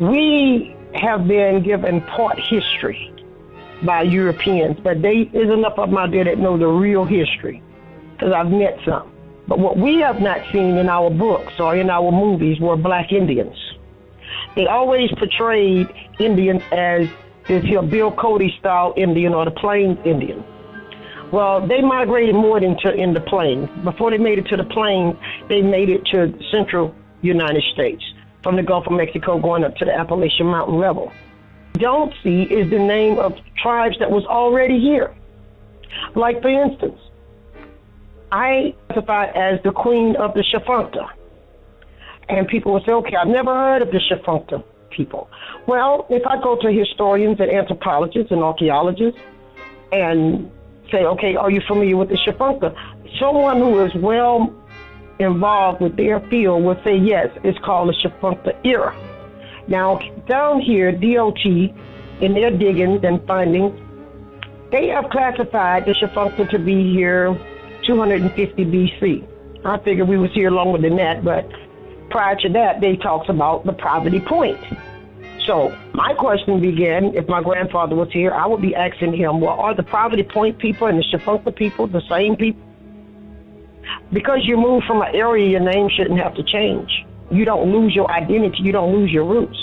We have been given part history by Europeans, but there's enough of them out there that know the real history, because I've met some. But what we have not seen in our books or in our movies were black Indians. They always portrayed Indians as this here Bill Cody style Indian or the Plains Indian. Well, they migrated more in the plains. Before they made it to the plains, they made it to central United States, from the Gulf of Mexico going up to the Appalachian Mountain level. Don't see is the name of tribes that was already here. Like, for instance, I classify as the queen of the Shafunkta. And people will say, okay, I've never heard of the Shafunkta people. Well, if I go to historians and anthropologists and archaeologists and say, okay, are you familiar with the Shafunkta? Someone who is well involved with their field will say, yes, it's called the Shafunkta era. Now, down here, DOT, in their diggings and findings, they have classified the Shafunkta to be here 250 BC. I figured we was here longer than that, but prior to that, they talks about the Poverty Point. So my question began, if my grandfather was here, I would be asking him, well, are the Poverty Point people and the Shafunkta people the same people? Because you move from an area, your name shouldn't have to change. You don't lose your identity. You don't lose your roots.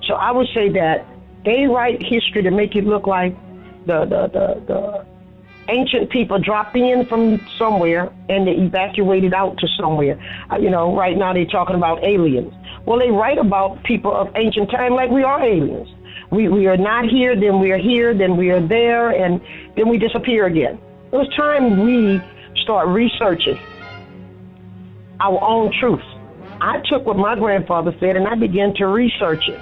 So I would say that they write history to make it look like the ancient people dropped in from somewhere and they evacuated out to somewhere. Right now they're talking about aliens. Well, they write about people of ancient time like we are aliens. We are not here, then we are here, then we are there, and then we disappear again. It was time we start researching our own truth. I took what my grandfather said and I began to research it.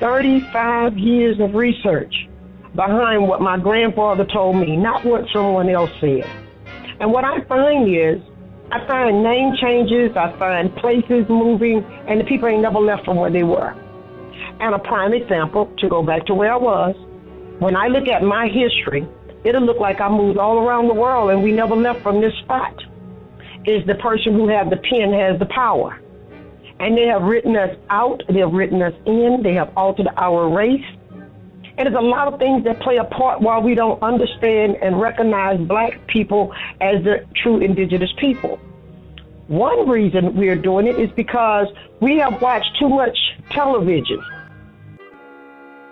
35 years of research behind what my grandfather told me, not what someone else said. And what I find is, I find name changes, I find places moving, and the people ain't never left from where they were. And a prime example, to go back to where I was, when I look at my history, it'll look like I moved all around the world and we never left from this spot. Is the person who has the pen has the power. And they have written us out, they have written us in, they have altered our race. And there's a lot of things that play a part while we don't understand and recognize black people as the true indigenous people. One reason we're doing it is because we have watched too much television.